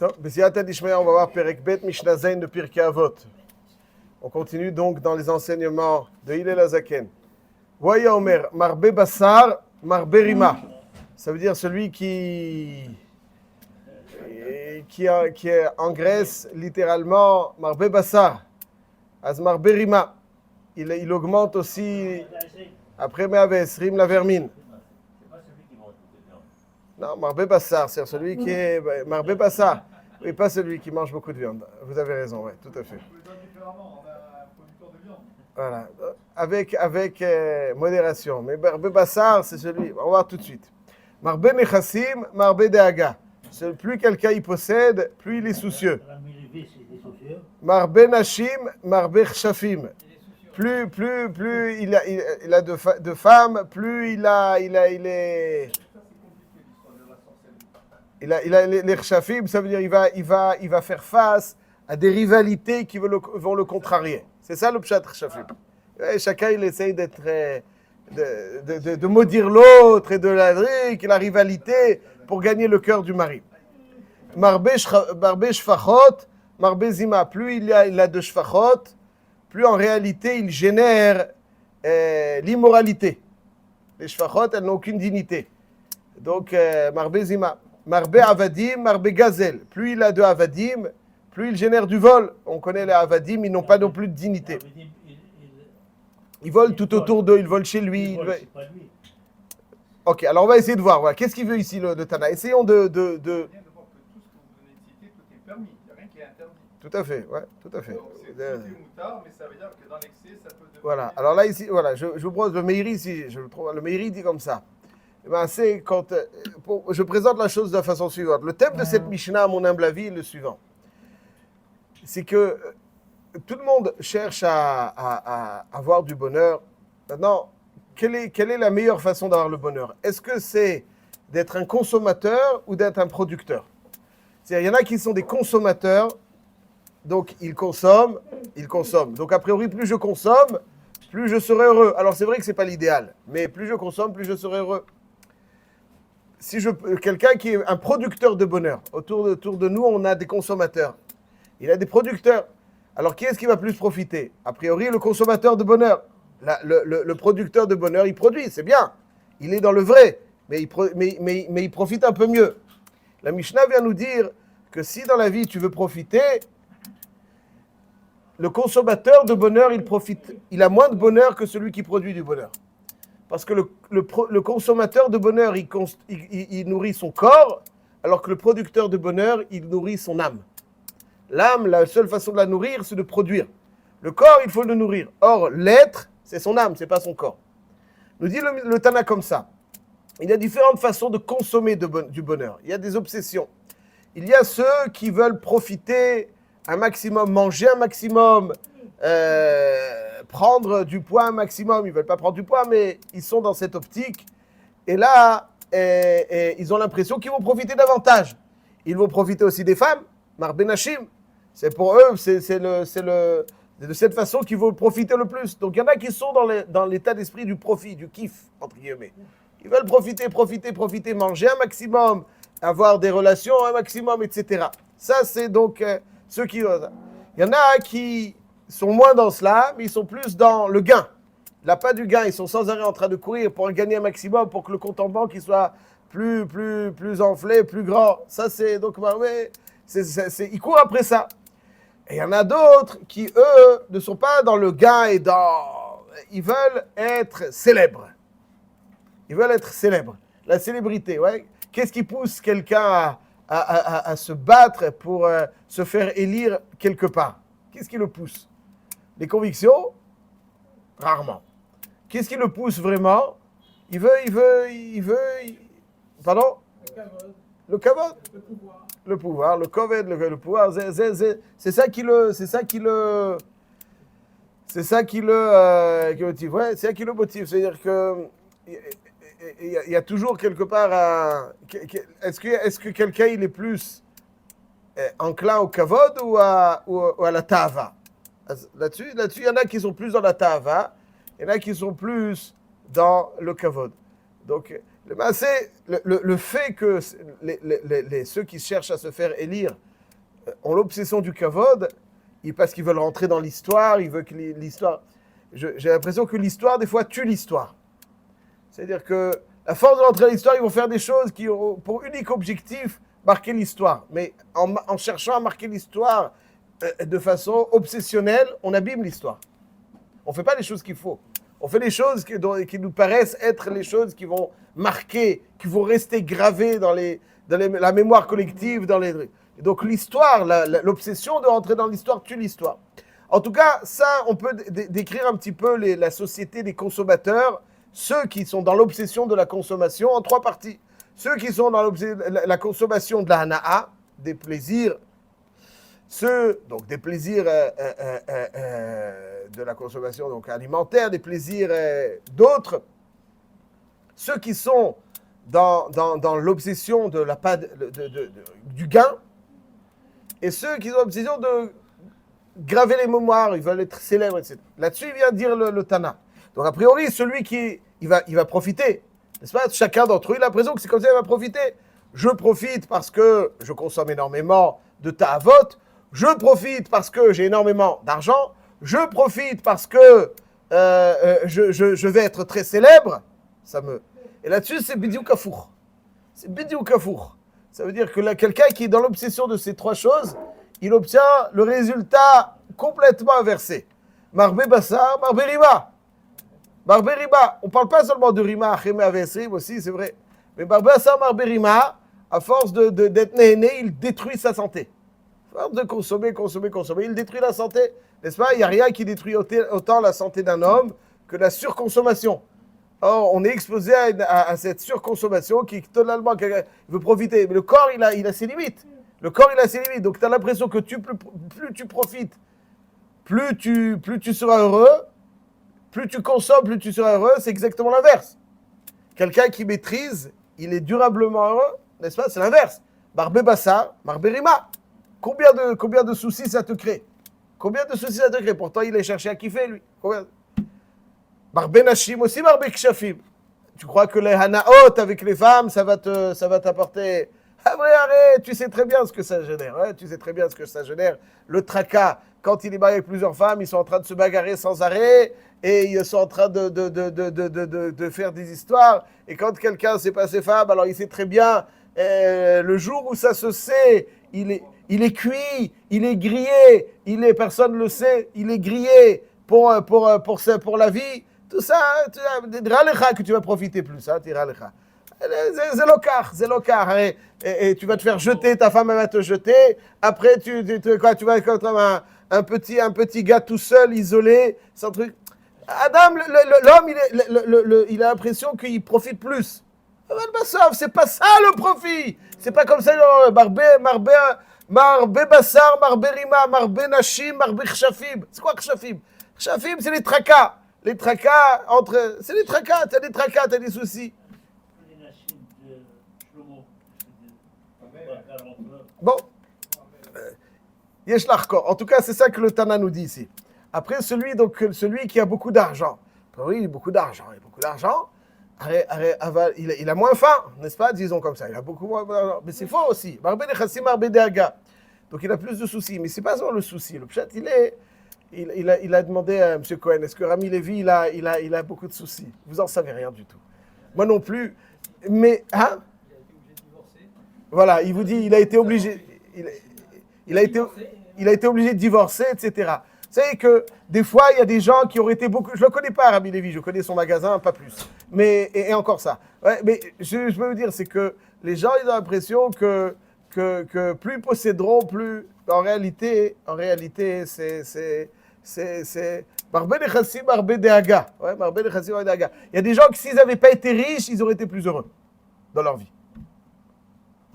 Top. B'siyata d'Ishmael, on va voir Perek Bet Mishnah Zayin de Pirkei Avot. On continue donc dans les enseignements de Hillel Hazaken. Voya Omer, Marbe Bassar, Marbe Rima. Ça veut dire celui qui engraisse littéralement Marbe Bassar. Az Marbe Rima. Il augmente aussi après Meaves, Rim la vermine. Non, Marbe Bassar, c'est celui qui est Marbe Bassar. Oui, pas celui qui mange beaucoup de viande. Vous avez raison, oui, tout à fait. Voilà, avec modération. Mais Marbe Bassar, c'est celui. On va voir tout de suite. Marbe Nechassim, Marbe Deaga. Plus quelqu'un y possède, plus il est soucieux. Marbe Nashim, Marbe Chafim. Plus il a de femmes, plus il a les chafim, ça veut dire il va faire face à des rivalités qui vont le contrarier. C'est ça le pshat chafim. Chacun il essaye de maudire l'autre et de la rivalité pour gagner le cœur du mari. Marbe shfachot, marbe zima. Plus il a de shfachot, plus en réalité il génère l'immoralité. Les shfachot, elles n'ont aucune dignité. Donc marbe zima. Marbe avadim, marbe gazel. Plus il a de avadim, plus il génère du vol. On connaît les avadim, ils n'ont pas non plus de dignité. Ils volent tout autour d'eux, ils volent chez lui. Ok, alors on va essayer de voir. Voilà. Qu'est-ce qu'il veut ici le Tana? Essayons de... Tout à fait, ouais, tout à fait. Donc c'est moutard, mais ça veut dire que dans l'excès, ça peut devenir... Voilà, alors là, ici, voilà, je vous propose le Meiri ici, le Meiri dit comme ça. Ben, c'est quand, je présente la chose de la façon suivante. Le thème de cette Mishnah, à mon humble avis, est le suivant. C'est que tout le monde cherche à avoir du bonheur. Maintenant, quelle est la meilleure façon d'avoir le bonheur? Est-ce que c'est d'être un consommateur ou d'être un producteur? C'est-à-dire, il y en a qui sont des consommateurs, donc ils consomment. Donc a priori, plus je consomme, plus je serai heureux. Alors c'est vrai que ce n'est pas l'idéal, mais plus je consomme, plus je serai heureux. Quelqu'un qui est un producteur de bonheur, autour de nous, on a des consommateurs. Il a des producteurs. Alors qui est-ce qui va plus profiter? A priori, le consommateur de bonheur. Le producteur de bonheur, il produit, c'est bien. Il est dans le vrai, mais il profite un peu mieux. La Mishnah vient nous dire que si dans la vie tu veux profiter, le consommateur de bonheur, il a moins de bonheur que celui qui produit du bonheur. Parce que le consommateur de bonheur, il nourrit son corps, alors que le producteur de bonheur, il nourrit son âme. L'âme, la seule façon de la nourrir, c'est de produire. Le corps, il faut le nourrir. Or, l'être, c'est son âme, c'est pas son corps. Nous dit le Tana comme ça. Il y a différentes façons de consommer du bonheur. Il y a des obsessions. Il y a ceux qui veulent profiter un maximum, manger un maximum, prendre du poids un maximum. Ils ne veulent pas prendre du poids, mais ils sont dans cette optique. Et là, ils ont l'impression qu'ils vont profiter davantage. Ils vont profiter aussi des femmes, Marbe Nashim. C'est pour eux, c'est de cette façon qu'ils vont profiter le plus. Donc il y en a qui sont dans l'état d'esprit du profit, du kiff, entre guillemets. Ils veulent profiter, manger un maximum, avoir des relations un maximum, etc. Ça, c'est donc ceux qui... Il y en a qui sont moins dans cela, mais ils sont plus dans le gain. L'appât du gain, ils sont sans arrêt en train de courir pour gagner un maximum, pour que le compte en banque il soit plus enflé, plus grand. Ça, c'est... Donc, ouais, ils courent après ça. Et il y en a d'autres qui, eux, ne sont pas dans le gain et ils veulent être célèbres. Ils veulent être célèbres. La célébrité, ouais. Qu'est-ce qui pousse quelqu'un à se battre pour se faire élire quelque part? Qu'est-ce qui le pousse? Les convictions? Rarement. Qu'est-ce qui le pousse vraiment? Il veut... Pardon? Le kavod. Le pouvoir, le kavod, le pouvoir. C'est ça qui le motive. Ouais, c'est ça qui le motive. C'est-à-dire que il y a toujours quelque part est-ce que quelqu'un il est plus enclin au kavod ou à la ta'ava? Là-dessus, il y en a qui sont plus dans la ta'ava, il y en a qui sont plus dans le kavod. Donc, le fait que ceux qui cherchent à se faire élire ont l'obsession du kavod, parce qu'ils veulent rentrer dans l'histoire, ils veulent que l'histoire... J'ai l'impression que l'histoire, des fois, tue l'histoire. C'est-à-dire que, à force de rentrer dans l'histoire, ils vont faire des choses qui ont pour unique objectif marquer l'histoire. Mais en cherchant à marquer l'histoire de façon obsessionnelle, on abîme l'histoire. On ne fait pas les choses qu'il faut. On fait les choses qui nous paraissent être les choses qui vont marquer, qui vont rester gravées dans la mémoire collective. Et donc l'histoire, l'obsession de rentrer dans l'histoire tue l'histoire. En tout cas, ça, on peut décrire un petit peu la société des consommateurs, ceux qui sont dans l'obsession de la consommation, en 3 parties. Ceux qui sont dans la consommation de la hana'a, des plaisirs, donc des plaisirs de la consommation donc alimentaire, des plaisirs d'autres. Ceux qui sont dans l'obsession du gain, et ceux qui ont l'obsession de graver les mémoires, ils veulent être célèbres, etc. Là-dessus, il vient dire le Tana. Donc, a priori, celui il va profiter. N'est-ce pas? Chacun d'entre eux, il a l'impression que c'est comme ça qu'il va profiter. Je profite parce que je consomme énormément de ta'avot. Je profite parce que j'ai énormément d'argent. Je profite parce que je vais être très célèbre. Et là-dessus, c'est bidiou kafour. C'est bidiou kafour. Ça veut dire que quelqu'un qui est dans l'obsession de ces 3 choses, il obtient le résultat complètement inversé. Marbe Bassar, Marbe Rima. Marbe Rima, on ne parle pas seulement de Rima, Achemé Avesrim aussi, c'est vrai. Mais Marbe Bassar, Marbe Rima, à force d'être néhéné, il détruit sa santé. À force de consommer, il détruit la santé. N'est-ce pas? Il n'y a rien qui détruit autant la santé d'un homme que la surconsommation. Or, on est exposé à cette surconsommation qui totalement veut profiter. Mais le corps, il a ses limites. Le corps, il a ses limites. Donc, tu as l'impression que plus tu profites, plus tu seras heureux. Plus tu consommes, plus tu seras heureux. C'est exactement l'inverse. Quelqu'un qui maîtrise, il est durablement heureux. N'est-ce pas? C'est l'inverse. Marbe Bassar, Marbe Rima. Combien de soucis ça te crée? Combien de soucis ça te crée? Pourtant, il est cherché à kiffer, lui. Marbe Nashim aussi, Marbe Kshafim. Tu crois que les hanaot avec les femmes, ça va t'apporter... Ah vrai, arrête, tu sais très bien ce que ça génère. Hein, tu sais très bien ce que ça génère. Le tracas, quand il est marié avec plusieurs femmes, ils sont en train de se bagarrer sans arrêt et ils sont en train de faire des histoires. Et quand quelqu'un sait pas ses femmes, alors il sait très bien, le jour où ça se sait, il est cuit, il est grillé, personne ne le sait, il est grillé pour la vie. Tout ça, ralecha que tu vas profiter plus, hein, ralecha. C'est l'okar. Et tu vas te faire jeter, ta femme elle va te jeter. Après, tu vas être comme un petit gars tout seul, isolé, sans truc. Adam, l'homme, il a l'impression qu'il profite plus. C'est pas ça le profit. C'est pas comme ça. Marbe Bassar, Marbe Rima, Marbe Nashim, Marbe Kshafim. C'est quoi Kshafim? Kshafim, c'est les tracas. Les tracas c'est les tracas. T'as des tracas, t'as des soucis. Bon, en tout cas, c'est ça que le Tana nous dit ici. Après, celui qui a beaucoup d'argent. Oui, il a beaucoup d'argent. Il a moins faim, n'est-ce pas? Disons comme ça. Il a beaucoup moins d'argent. Mais c'est faux aussi. Marbe Nechassim, Marbe Dehaga. Donc, il a plus de soucis. Mais c'est pas seulement le souci. Le pshat, il a demandé à M. Cohen, est-ce que Rami Lévy, il a beaucoup de soucis? Vous en savez rien du tout. Moi non plus. Mais, hein? Voilà, il vous dit, il a été obligé de divorcer, etc. Vous savez que des fois, il y a des gens qui auraient été beaucoup... Je ne le connais pas, Rabbi Lévy, je connais son magasin, pas plus. Mais, et encore ça. Ouais, mais je veux vous dire, c'est que les gens, ils ont l'impression que plus ils posséderont, plus... En réalité, c'est... Marbe Nechassim, Marbe Dehaga. Ouais, Marbe Nechassim, Marbe Dehaga. Il y a des gens qui, s'ils n'avaient pas été riches, ils auraient été plus heureux dans leur vie.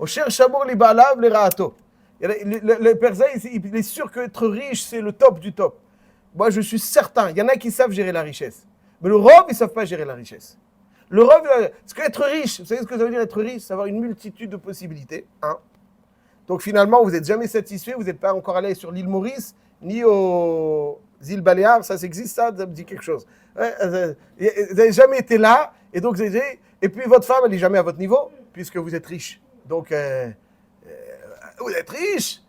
Au cher Shamour li Baalav les Raato. Le Persa, il est sûr qu'être riche, c'est le top du top. Moi, je suis certain. Il y en a qui savent gérer la richesse. Mais le Rov, ils ne savent pas gérer la richesse. Le Rov, c'est qu'être riche. Vous savez ce que ça veut dire être riche? C'est avoir une multitude de possibilités. Hein? Donc finalement, vous n'êtes jamais satisfait. Vous n'êtes pas encore allé sur l'île Maurice, ni aux îles Baléares. Ça existe, ça me dit quelque chose. Ouais, vous n'avez jamais été là. Et donc, et puis votre femme, elle n'est jamais à votre niveau, puisque vous êtes riche. Donc, vous êtes riche,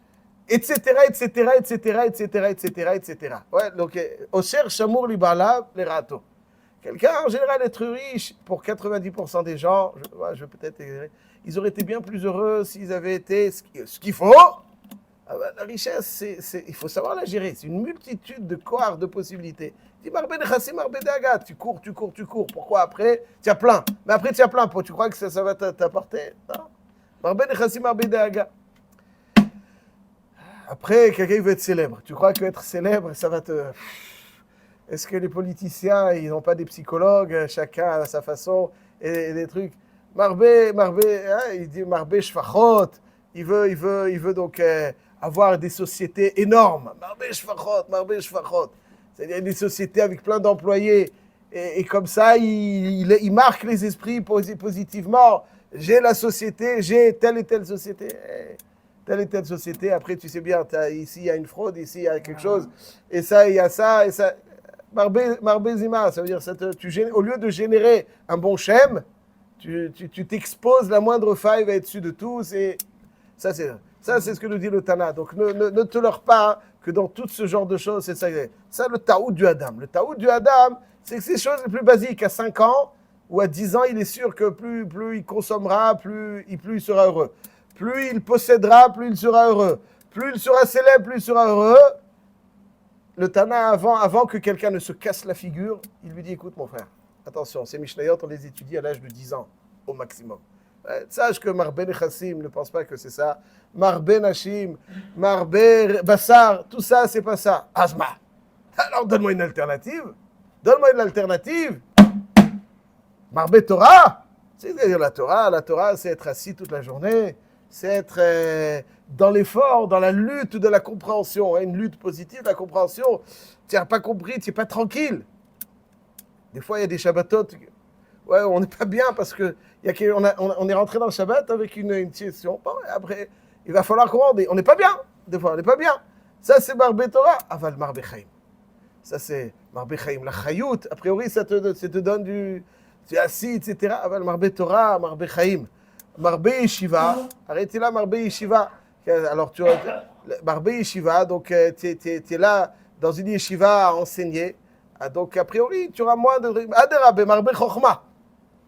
etc., etc., etc., etc., etc., etc. Ouais, donc, Osher Shamour Libala Lerato. Quelqu'un, en général, être riche, pour 90% des gens, je vais peut-être exagérer, ils auraient été bien plus heureux s'ils avaient été ce qu'il faut. Ah ben, la richesse, il faut savoir la gérer. C'est une multitude de coires, de possibilités. Tu dis, Marbé Nechassim, Marbé Daga, tu cours. Pourquoi après, tu as plein. Mais après, tu as plein. Tu crois que ça va t'apporter? Non. Marbé Nechassim, Marbé Daga. Après, quelqu'un veut être célèbre. Tu crois qu'être célèbre, ça va te... Est-ce que les politiciens, ils n'ont pas des psychologues, chacun à sa façon, et des trucs? Marbé, hein, il dit Marbé Shfachot. Il veut donc avoir des sociétés énormes. Marbé Shfachot. C'est-à-dire des sociétés avec plein d'employés. Et comme ça, il marque les esprits positivement. J'ai la société, j'ai telle et telle société. Telle et telle société. Après, tu sais bien, ici, il y a une fraude, ici, il y a quelque chose. Et ça, il y a ça, et ça. Marbé Zima, ça veut dire, au lieu de générer un bon schème, tu t'exposes, la moindre faille va être dessus de tous. Et ça, c'est ce que nous dit le Tana. Donc, ne te leurre pas que dans tout ce genre de choses, c'est ça. Ça, le taout du Adam. Le taout du Adam, c'est que ces choses les plus basiques. À 5 ans ou à 10 ans, il est sûr que plus il consommera, plus il sera heureux. Plus il possédera, plus il sera heureux. Plus il sera célèbre, plus il sera heureux. Le Tana, avant que quelqu'un ne se casse la figure, il lui dit, écoute mon frère, attention, ces Mishnayot, on les étudie à l'âge de 10 ans, au maximum. Sache que Marbé Nechassim ne pense pas que c'est ça. Marbé Nashim, Marbé Bassar, tout ça, c'est pas ça. Asma. Alors donne-moi une alternative. Marbé Torah. C'est-à-dire la Torah, c'est être assis toute la journée, c'est être dans l'effort, dans la lutte de la compréhension, une lutte positive de la compréhension. Tu n'as pas compris, tu n'es pas tranquille. Des fois, il y a des Shabbatot, ouais, on n'est pas bien parce que on est rentré dans le Shabbat avec une session. Bon, après, il va falloir commander. On n'est pas bien. Des fois, on n'est pas bien. Ça, c'est Marbé Torah. Aval Marbé Chaim. Ça, c'est Marbé Chaim. La Chayout, a priori, ça te donne du... Tu es assis, etc. Aval Marbé Torah, Marbé Chaim. Marbé Yeshiva. Arrêtez là, Marbé Yeshiva. Alors, tu vois, Marbé Yeshiva, donc tu es là dans une Yeshiva à enseigner. Donc, a priori, tu auras moins de... Adérabé, Marbé Chochma.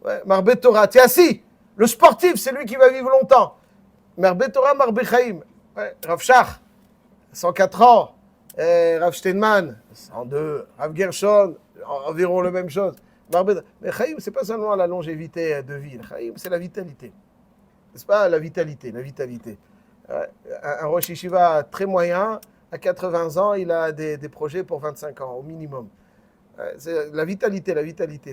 Ouais, Marbé Torah, tu es assis. Le sportif, c'est lui qui va vivre longtemps. Marbé Torah, Marbé Chaim. Ouais, Rav Shach, 104 ans. Rav Steinman, 102. Rav Gershon, environ la même chose. Mais Chaim, c'est pas seulement la longévité de vie. Chaim, c'est la vitalité. N'est-ce pas? La vitalité. Ouais, un Rosh Yeshiva très moyen, à 80 ans, il a des projets pour 25 ans, au minimum. C'est la vitalité,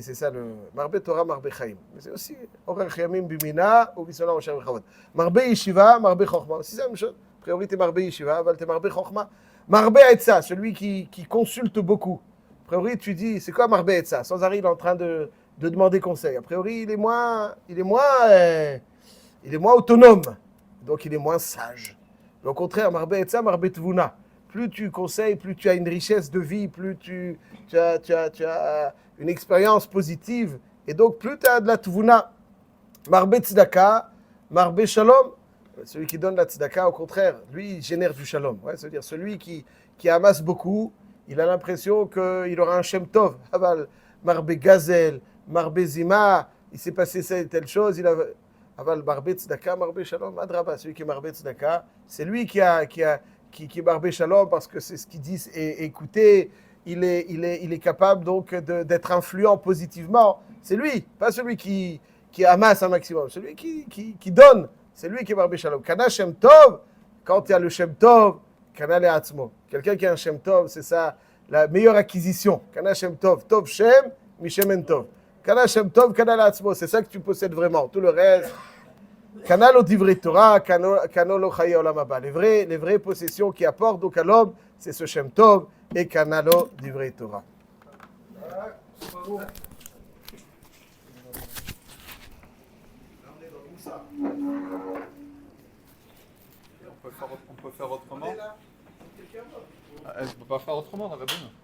c'est ça le Marbé Torah, Marbé Chaim. Mais c'est aussi Orach Yamim Bimina ou Bisona ou Shem Chavod. Marbé Yeshiva, Marbé Chochma. C'est la même chose. Priorité Marbé Yeshiva, Valte Marbé Chochma. Marbé Etza, celui qui consulte beaucoup. A priori, tu dis, c'est quoi Marbé Etza? Sans arrêt, il est en train de demander conseil. A priori, il est moins autonome. Donc, il est moins sage. Mais au contraire, Marbé Etza, Marbé Tvuna. Plus tu conseilles, plus tu as une richesse de vie, plus tu as une expérience positive. Et donc, plus tu as de la tvuna. Marbé tzedaka, marbé shalom. Celui qui donne la tzedaka, au contraire, lui, il génère du shalom. Ouais, c'est-à-dire, celui qui amasse beaucoup, il a l'impression qu'il aura un shem tov. Marbé gazel, marbé zima, il s'est passé telle chose, Aval marbé tzedaka, marbé shalom. Adraba, celui qui est marbé tzedaka, c'est lui qui est Marbé Shalom parce que c'est ce qu'ils disent et écoutez, il est capable donc d'être influent positivement. C'est lui, pas celui qui amasse un maximum, celui qui donne. C'est lui qui est Marbé Shalom. Kana Shem Tov, quand il y a le Shem Tov, Kana Le Atzmo. Quelqu'un qui a un Shem Tov, c'est ça la meilleure acquisition. Kana Shem Tov, Tov Shem, Mishem En Tov. Kana Shem Tov, Kana Le Atzmo, c'est ça que tu possèdes vraiment. Tout le reste. Kanalo divrei Torah, kanalo chaye olam haba. Les vraies possessions qui apportent donc à l'homme, c'est ce Shem Tov et kanalo divrei Torah. On peut faire autrement. Je ne peux pas faire autrement, on avait besoin.